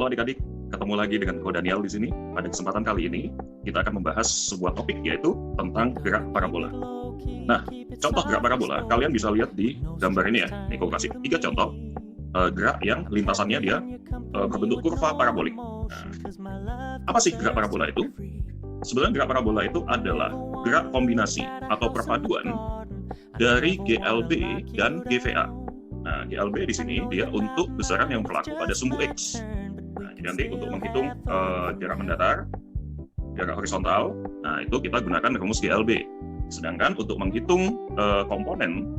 Halo adik-adik, ketemu lagi dengan Ko Daniel di sini. Pada kesempatan kali ini, kita akan membahas sebuah topik, yaitu tentang gerak parabola. Nah, contoh gerak parabola, kalian bisa lihat di gambar ini ya. Ini Ko kasih 3 contoh gerak yang lintasannya dia berbentuk kurva parabolik. Nah, apa sih gerak parabola itu? Sebenarnya gerak parabola itu adalah gerak kombinasi atau perpaduan dari GLB dan GVA. Nah, GLB di sini dia untuk besaran yang berlaku pada sumbu X. Nah, jadi nanti untuk menghitung jarak mendatar, jarak horizontal, nah itu kita gunakan rumus GLB. Sedangkan untuk menghitung komponen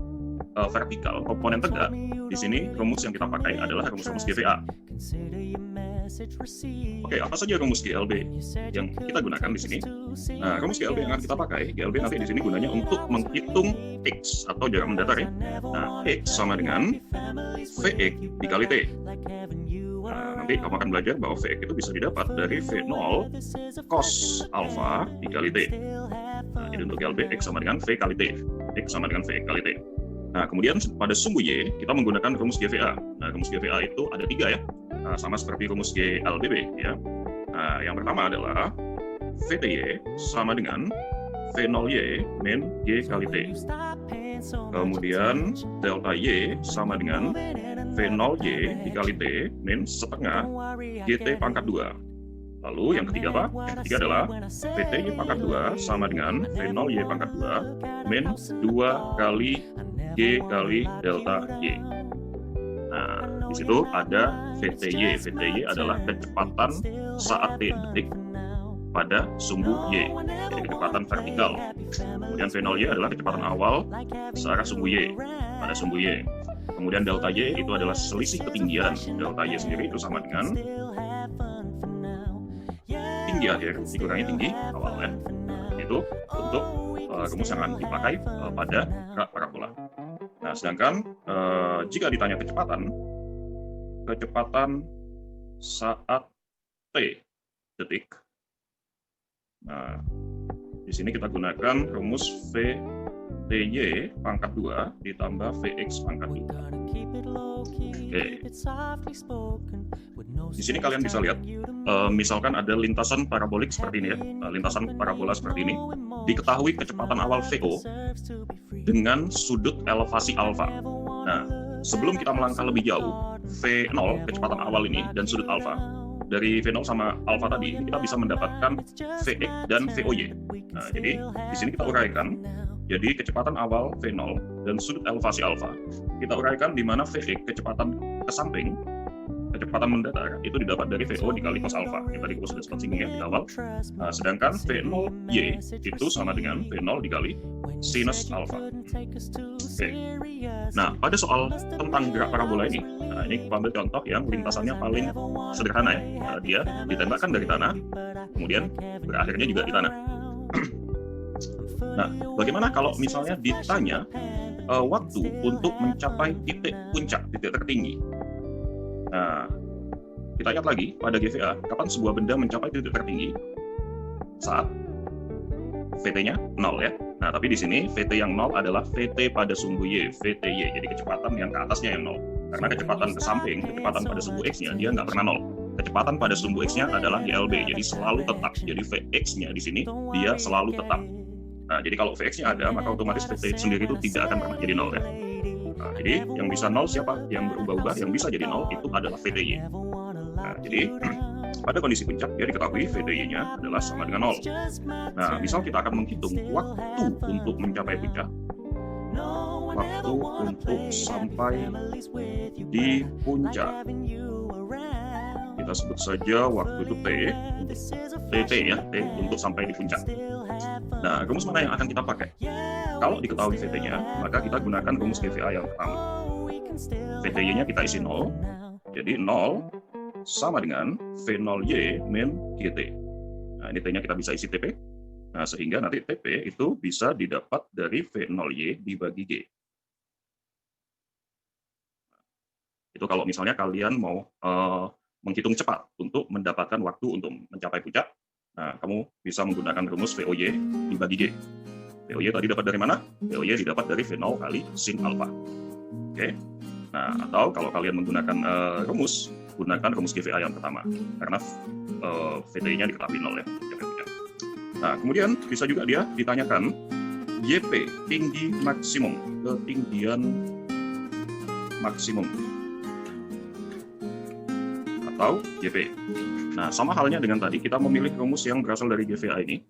vertikal, komponen tegak, di sini rumus yang kita pakai adalah rumus-rumus GVA. Oke, apa saja rumus GLB yang kita gunakan di sini? Nah, rumus GLB yang akan kita pakai, GLB nanti di sini gunanya untuk menghitung X atau jarak mendatar ya. Nah, X sama dengan Vx dikali T. Nah, nanti kamu akan belajar bahwa Vx itu bisa didapat dari V0 cos alpha dikali T. Nah, jadi untuk GLB, X sama dengan V kali T. X sama dengan Vx kali T. Nah, kemudian pada sumbu Y, kita menggunakan rumus GVA. Nah, rumus GVA itu ada 3 ya. Nah, sama seperti rumus GLBB ya. Nah, yang pertama adalah VTY sama dengan V0Y min G kali T. Kemudian delta Y sama dengan V0Y dikali T min setengah GT pangkat 2. Lalu yang ketiga apa? Yang ketiga adalah VTY pangkat 2 sama dengan V0Y pangkat 2 min 2 kali G kali delta Y. Nah, di situ ada VTY. VTY adalah kecepatan saat T detik pada sumbu Y, jadi kecepatan vertikal. Kemudian V0Y adalah kecepatan awal searah sumbu Y pada sumbu Y. Kemudian delta Y itu adalah selisih ketinggian. Delta Y sendiri itu sama dengan tinggi akhir dikurangi tinggi awal ya. Itu untuk rumus yang akan dipakai pada gerak parabola. Nah, sedangkan jika ditanya kecepatan saat T detik, nah di sini kita gunakan rumus VTY pangkat 2 ditambah Vx pangkat 2. Oke. Di sini kalian bisa lihat, misalkan ada lintasan parabolik seperti ini ya, lintasan parabola seperti ini, diketahui kecepatan awal VO dengan sudut elevasi alfa. Nah, sebelum kita melangkah lebih jauh, V0 kecepatan awal ini dan sudut alfa, dari V0 sama alfa tadi, kita bisa mendapatkan Vx dan VOY. Nah, jadi di sini kita uraikan, jadi kecepatan awal V0 dan sudut elevasi alfa, kita uraikan di mana Vx kecepatan ke samping, kecepatan mendatar itu didapat dari VO dikali cos alfa. Yang tadi kita sudah sempat singgung ya di awal. Nah, sedangkan V0Y itu sama dengan V0 dikali sinus alfa. Oke. Nah, pada soal tentang gerak parabola ini, nah ini kita ambil contoh yang lintasannya paling sederhana ya. Nah, dia ditembakkan dari tanah, kemudian berakhirnya juga di tanah. Nah, bagaimana kalau misalnya ditanya waktu untuk mencapai titik puncak, titik tertinggi? Nah, kita lihat lagi pada GVA, kapan sebuah benda mencapai titik tertinggi? Saat VT-nya 0 ya. Nah, tapi di sini VT yang 0 adalah VT pada sumbu Y, VTY, jadi kecepatan yang ke atasnya yang 0. Karena kecepatan ke samping, kecepatan pada sumbu X-nya, dia nggak pernah 0. Kecepatan pada sumbu X-nya adalah GLB, jadi selalu tetap. Jadi Vx-nya di sini, dia selalu tetap. Nah, jadi kalau Vx-nya ada, maka otomatis VT sendiri itu tidak akan pernah jadi 0 ya. Nah, jadi yang bisa 0 siapa? Yang berubah-ubah, yang bisa jadi 0 itu adalah VTY. Nah, jadi pada kondisi puncak, ya diketahui VTY-nya adalah sama dengan 0. Nah, misal kita akan menghitung waktu untuk mencapai puncak, waktu untuk sampai di puncak. Kita sebut saja waktu itu T, TT ya, T untuk sampai di puncak. Nah, rumus mana yang akan kita pakai? Kalau diketahui VT-nya, maka kita gunakan rumus GVA yang pertama. VTY-nya kita isi 0, jadi 0 sama dengan V0Y min GT. Nah, ini T-nya kita bisa isi TP. Nah, sehingga nanti TP itu bisa didapat dari V0Y dibagi G. Itu kalau misalnya kalian mau menghitung cepat untuk mendapatkan waktu untuk mencapai puncak, nah, kamu bisa menggunakan rumus VOY dibagi G. VOY tadi dapat dari mana? VOY didapat dari V0 kali sin alfa. Oke. Nah, atau kalau kalian menggunakan rumus, gunakan rumus GVA yang pertama, karena VTI-nya diketahui 0 ya. Nah, kemudian bisa juga dia ditanyakan YP, tinggi maksimum, ketinggian maksimum, atau YP. Nah, sama halnya dengan tadi, kita memilih rumus yang berasal dari GVA ini.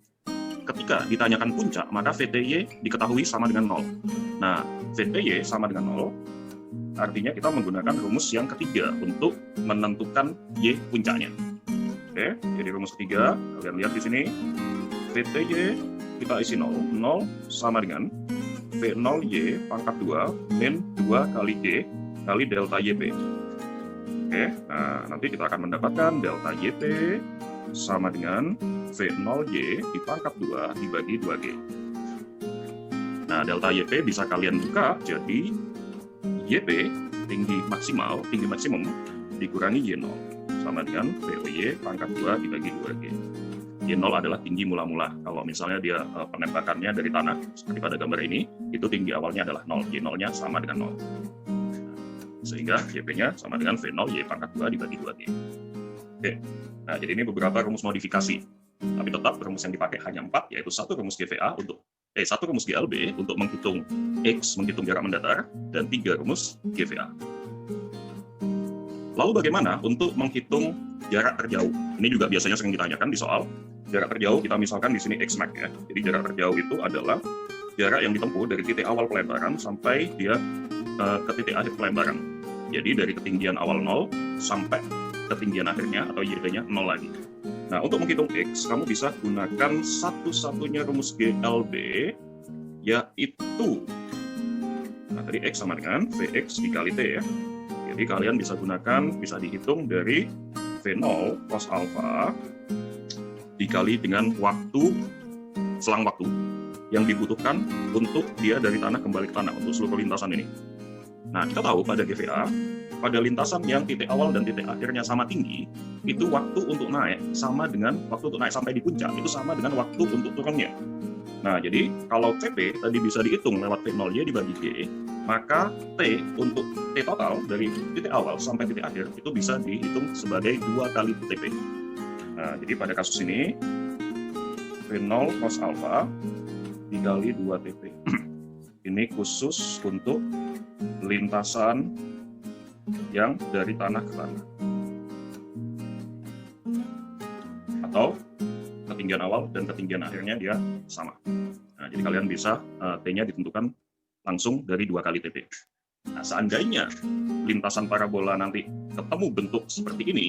Ketika ditanyakan puncak, maka VTY diketahui sama dengan 0. Nah, VTY sama dengan 0, artinya kita menggunakan rumus yang ketiga untuk menentukan Y puncaknya. Oke, jadi rumus ketiga, kalian lihat di sini, VTY kita isi 0, 0 sama dengan V0Y pangkat 2 min 2 kali G kali delta YP. Oke, nah nanti kita akan mendapatkan delta YP sama dengan V0Y di pangkat 2 dibagi 2G. Nah, delta YP bisa kalian buka jadi YP, tinggi maksimum, dikurangi Y0, sama dengan VOY pangkat 2 dibagi 2G. Y0 adalah tinggi mula-mula. Kalau misalnya dia penembakannya dari tanah, seperti pada gambar ini, itu tinggi awalnya adalah 0. Y0-nya sama dengan 0. Sehingga YP-nya sama dengan V0 Y pangkat 2 dibagi 2G. Oke, nah jadi ini beberapa rumus modifikasi. Tapi tetap rumus yang dipakai hanya 4, yaitu satu rumus GVA satu rumus GLB untuk menghitung X, menghitung jarak mendatar, dan 3 rumus GVA. Lalu bagaimana untuk menghitung jarak terjauh? Ini juga biasanya sering ditanyakan di soal. Jarak terjauh kita misalkan di sini Xmax ya. Jadi jarak terjauh itu adalah jarak yang ditempuh dari titik awal pelebaran sampai dia ke titik akhir pelebaran. Jadi dari ketinggian awal 0 sampai ketinggian akhirnya atau YT-nya 0 lagi. Nah, untuk menghitung X, kamu bisa gunakan satu-satunya rumus GLB, yaitu, nah tadi X sama dengan VX dikali T ya. Jadi kalian bisa dihitung dari V0 cos alpha dikali dengan selang waktu yang dibutuhkan untuk dia dari tanah kembali ke tanah untuk seluruh lintasan ini. Nah, kita tahu pada GVA, pada lintasan yang titik awal dan titik akhirnya sama tinggi, itu waktu untuk naik sama dengan waktu untuk naik sampai di puncak, itu sama dengan waktu untuk turunnya. Nah, jadi kalau VP tadi bisa dihitung lewat V0Y dibagi G, maka T untuk T total dari titik awal sampai titik akhir itu bisa dihitung sebagai 2 kali TP. Nah, jadi pada kasus ini, V0 cos alpha dikali 2 TP. Ini khusus untuk lintasan yang dari tanah ke tanah. Atau ketinggian awal dan ketinggian akhirnya dia sama. Nah, jadi kalian bisa T-nya ditentukan langsung dari 2 kali TP. Nah, seandainya lintasan parabola nanti ketemu bentuk seperti ini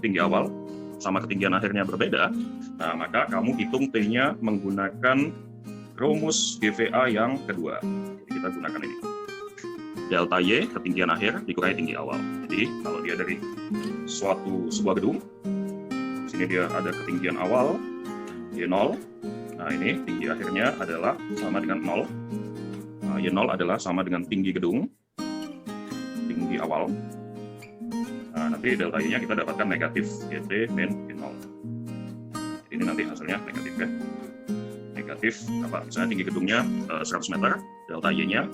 tinggi awal sama ketinggian akhirnya berbeda, nah maka kamu hitung T-nya menggunakan rumus GVA yang kedua. Jadi kita gunakan ini. Delta Y, ketinggian akhir, dikurangi tinggi awal. Jadi kalau dia dari sebuah gedung, di sini dia ada ketinggian awal, Y0. Nah ini tinggi akhirnya adalah sama dengan 0. Nah, Y0 adalah sama dengan tinggi gedung, tinggi awal. Nah, nanti delta Y-nya kita dapatkan negatif YT min Y0. Ini nanti hasilnya negatif ya. Negatif, misalnya tinggi gedungnya 100 meter, delta Y-nya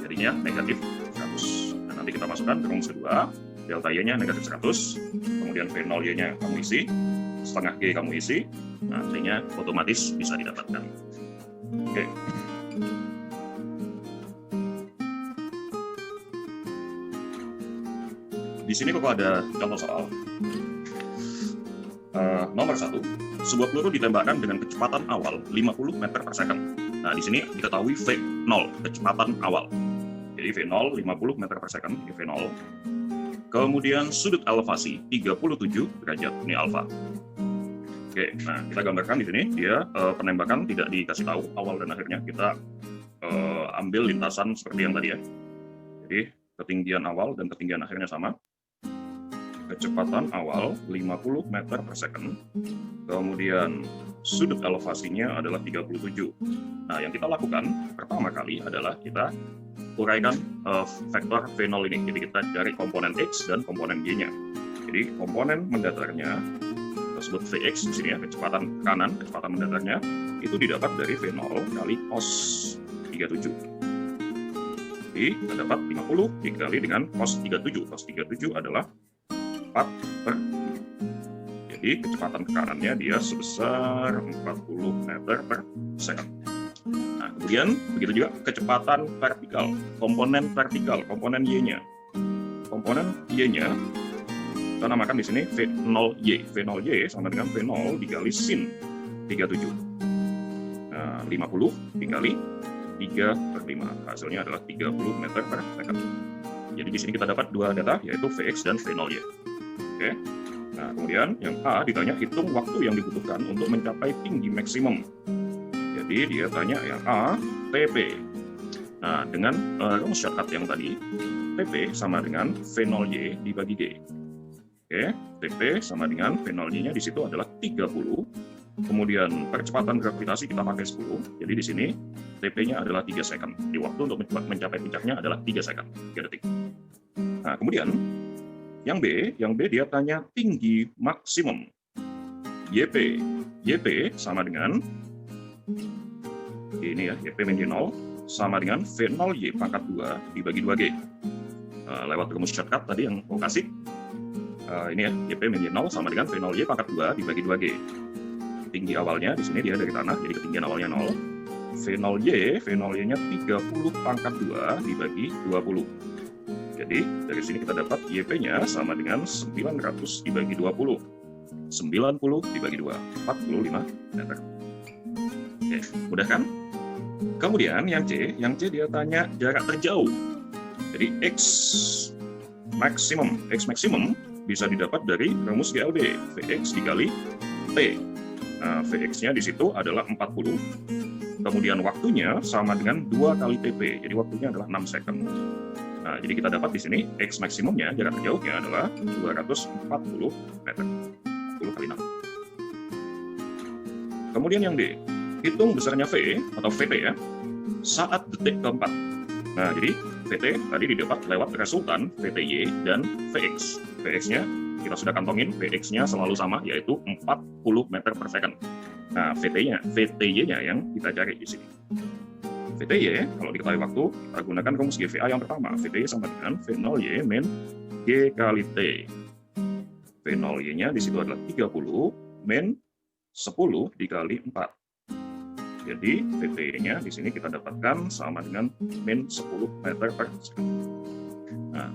jadinya negatif 100. Nah, nanti kita masukkan ke rumus kedua, delta Y-nya negatif 100, kemudian V0Y-nya kamu isi, setengah G kamu isi, nah T-nya otomatis bisa didapatkan. Oke. Di sini kok ada contoh soal. Nomor 1, sebuah peluru ditembakkan dengan kecepatan awal 50 meter per second. Nah, di sini diketahui V0, kecepatan awal. Jadi V0 50 meter per second, ini V0. Kemudian sudut elevasi 37 derajat, ini alfa. Oke, nah kita gambarkan di sini dia penembakan tidak dikasih tahu awal dan akhirnya. Kita ambil lintasan seperti yang tadi ya. Jadi ketinggian awal dan ketinggian akhirnya sama. Kecepatan awal 50 meter per second, kemudian sudut elevasinya adalah 37. Nah, yang kita lakukan pertama kali adalah kita uraikan vektor V0 ini. Jadi kita cari komponen X dan komponen Y-nya. Jadi komponen mendatarnya, kita sebut Vx di sini ya, kecepatan kanan, kecepatan mendatarnya, itu didapat dari V0 kali cos 37. Jadi kita dapat 50 dikali dengan cos 37. Cos 37 adalah 4/5. Jadi kecepatan ke kanannya dia sebesar 40 meter per second. Nah, kemudian begitu juga kecepatan vertikal, komponen Y-nya. Komponen Y-nya kita namakan di sini V0Y. V0Y sama dengan V0 dikali sin 37. Nah, 50 dikali 3/5. Hasilnya adalah 30 meter per second. Jadi di sini kita dapat dua data, yaitu Vx dan V0Y. Oke. Nah, kemudian yang A ditanya hitung waktu yang dibutuhkan untuk mencapai tinggi maksimum. Jadi dia tanya yang A, TP. Nah, dengan rumus shortcut yang tadi, TP sama dengan V0Y dibagi G. Oke, TP sama dengan V0Y-nya di situ adalah 30. Kemudian percepatan gravitasi kita pakai 10. Jadi di sini TP-nya adalah 3 second. Di waktu untuk mencapai puncaknya adalah 3 second, 3 detik. Nah, kemudian yang B dia tanya tinggi maksimum. YP sama dengan ini ya, YP min 0 sama dengan V0Y pangkat 2 dibagi 2G. Lewat rumus shortcut tadi yang mau kasih, ini ya, YP min 0 sama dengan V0Y pangkat 2 dibagi 2G. Tinggi awalnya di sini dia dari tanah, jadi ketinggian awalnya 0. V0Y-nya 30 pangkat 2 dibagi 20. Jadi dari sini kita dapat YP-nya sama dengan 900 dibagi 20. 90 dibagi 2, 45 meter. Oke, mudah kan? Kemudian yang C dia tanya jarak terjauh. Jadi X maksimum bisa didapat dari rumus GLB, Vx dikali T. Nah, Vx-nya di situ adalah 40. Kemudian waktunya sama dengan 2 kali TP. Jadi waktunya adalah 6 second. Nah, jadi kita dapat di sini X maksimumnya, jarak terjauhnya adalah 240 meter. 40 kali 6. Kemudian yang D, hitung besarnya V atau VT ya, saat detik keempat. Nah, jadi VT tadi didapat lewat resultan VTY dan Vx. Vx-nya kita sudah kantongin, Vx-nya selalu sama, yaitu 40 meter per second. Nah, VTY-nya yang kita cari di sini. VTY, kalau diketahui waktu, kita gunakan rumus GVA yang pertama. VTY sama dengan V0Y min G kali T. V0Y-nya di situ adalah 30 min 10 dikali 4. Jadi VT-nya di sini kita dapatkan sama dengan min 10 meter per second. Nah,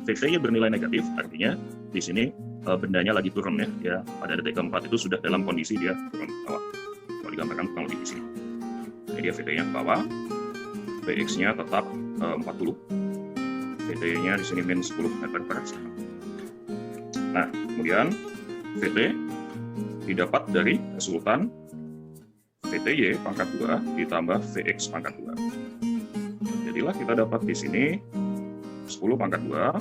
VT-nya bernilai negatif, artinya di sini bendanya lagi turun ya. Ya, pada detik keempat itu sudah dalam kondisi dia turun ke bawah. Kalau digambarkan kurang lebih di sini. Jadi dia VT-nya ke bawah, Vx-nya tetap 40. VT-nya di sini min 10 meter per second. Nah, kemudian VT didapat dari resultan VTY pangkat 2 ditambah Vx pangkat 2. Jadilah kita dapat di sini 10 pangkat 2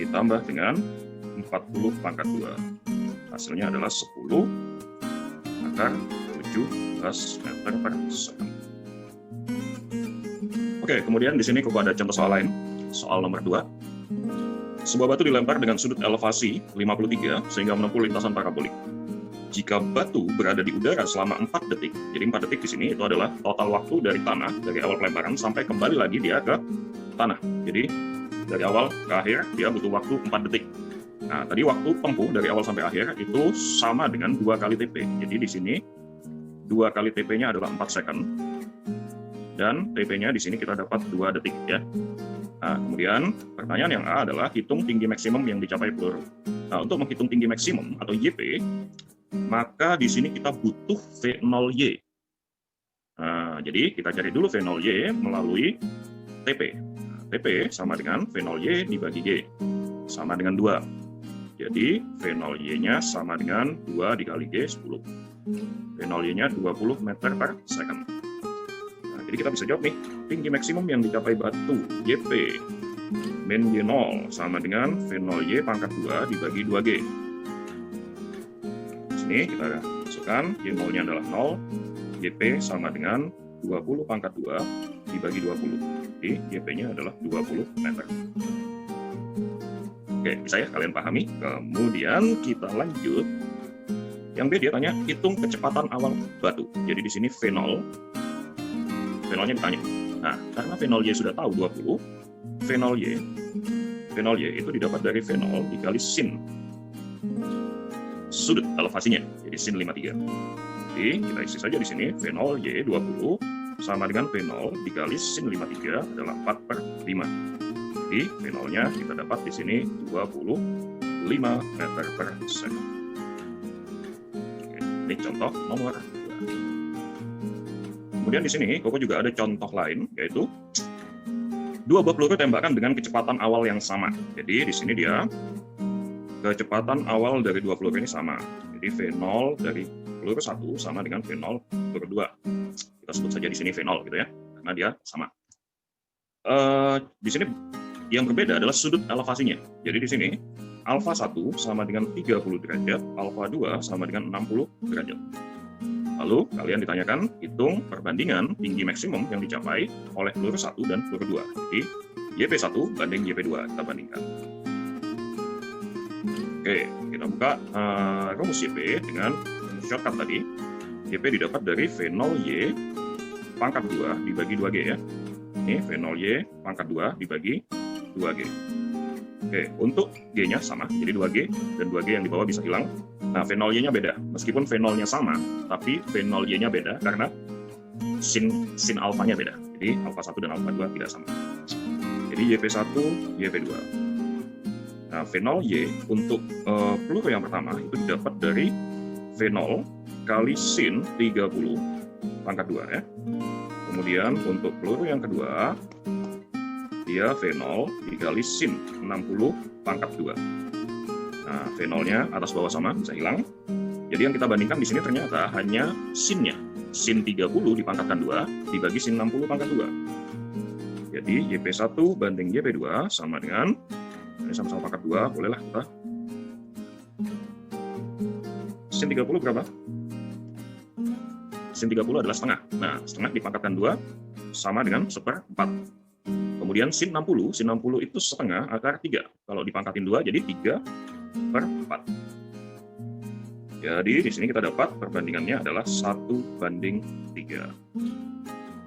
ditambah dengan 40 pangkat 2. Hasilnya adalah 10 akar 17 meter per second. Oke, kemudian di sini kok ada contoh soal lain. Soal nomor 2. Sebuah batu dilempar dengan sudut elevasi 53 sehingga menempuh lintasan parabolik. Jika batu berada di udara selama 4 detik, jadi 4 detik di sini itu adalah total waktu dari tanah, dari awal pelemparan sampai kembali lagi dia ke tanah. Jadi dari awal ke akhir dia butuh waktu 4 detik. Nah, tadi waktu tempuh dari awal sampai akhir itu sama dengan 2 kali TP. Jadi di sini 2 kali TP-nya adalah 4 second. Dan TP-nya di sini kita dapat 2 detik ya. Nah, kemudian pertanyaan yang A adalah hitung tinggi maksimum yang dicapai peluru. Nah, untuk menghitung tinggi maksimum atau YP, maka di sini kita butuh V0Y. Nah, jadi kita cari dulu V0Y melalui TP. Nah, TP sama dengan V0Y dibagi G, sama dengan 2. Jadi V0Y-nya sama dengan 2 dikali G, 10. V0Y-nya 20 meter per second. Nah, jadi kita bisa jawab nih, tinggi maksimum yang dicapai batu YP min Y0 sama dengan V0Y pangkat 2 dibagi 2G. Sini kita masukkan Y0-nya adalah 0, YP sama dengan 20 pangkat 2 dibagi 20. Jadi YP-nya adalah 20 meter. Oke, bisa ya kalian pahami? Kemudian kita lanjut. Yang B dia tanya, hitung kecepatan awal batu. Jadi di sini V0. V0-nya ditanya. Nah, karena fenol Y sudah tahu 20, fenol Y itu didapat dari fenol dikali sin sudut elevasinya, jadi sin 53. Jadi kita isi saja di sini fenol Y 20 sama dengan fenol dikali sin 53 adalah 4/5. Jadi fenolnya kita dapat di sini 25 meter per second. Oke, ini contoh nomor 2. Kemudian di sini Koko juga ada contoh lain, yaitu 2 buah peluru tembakan dengan kecepatan awal yang sama. Jadi di sini dia kecepatan awal dari 2 peluru ini sama. Jadi V0 dari peluru 1 sama dengan V0 peluru 2. Kita sebut saja di sini V0 gitu ya, karena dia sama. Di sini yang berbeda adalah sudut elevasinya. Jadi di sini alfa 1 sama dengan 30 derajat, alfa 2 sama dengan 60 derajat. Lalu kalian ditanyakan hitung perbandingan tinggi maksimum yang dicapai oleh peluru 1 dan peluru 2. Jadi YP1 banding YP2 kita bandingkan. Oke, kita buka rumus YP dengan shortcut tadi. YP didapat dari V0 Y pangkat 2 dibagi 2G ya. Ini V0 Y pangkat 2 dibagi 2G. Oke, untuk G-nya sama, jadi 2G, dan 2G yang di bawah bisa hilang. Nah, V0 Y-nya beda. Meskipun V0-nya sama, tapi V0 Y-nya beda karena sin alfanya beda. Jadi alfa 1 dan alfa 2 tidak sama. Jadi YP1, YP2. Nah, V0 Y untuk peluru yang pertama itu didapat dari V0 kali sin 30 pangkat 2 ya. Kemudian untuk peluru yang kedua, dia V0 dikali sin 60 pangkat 2. Nah, V0-nya atas bawah sama, bisa hilang. Jadi yang kita bandingkan di sini ternyata hanya sin-nya. Sin 30 dipangkatkan 2 dibagi sin 60 pangkat 2. Jadi YP1 banding YP2 sama dengan, ini sama-sama pangkat 2, bolehlah kita. Sin 30 berapa? Sin 30 adalah setengah. Nah, setengah dipangkatkan 2 sama dengan 1/4. Kemudian sin 60 itu setengah akar 3. Kalau dipangkatin 2 jadi 3/4. Jadi di sini kita dapat perbandingannya adalah 1/3.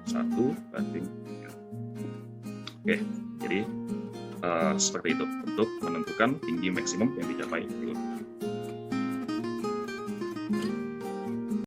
1/3. Oke, jadi seperti itu untuk menentukan tinggi maksimum yang dicapai peluru.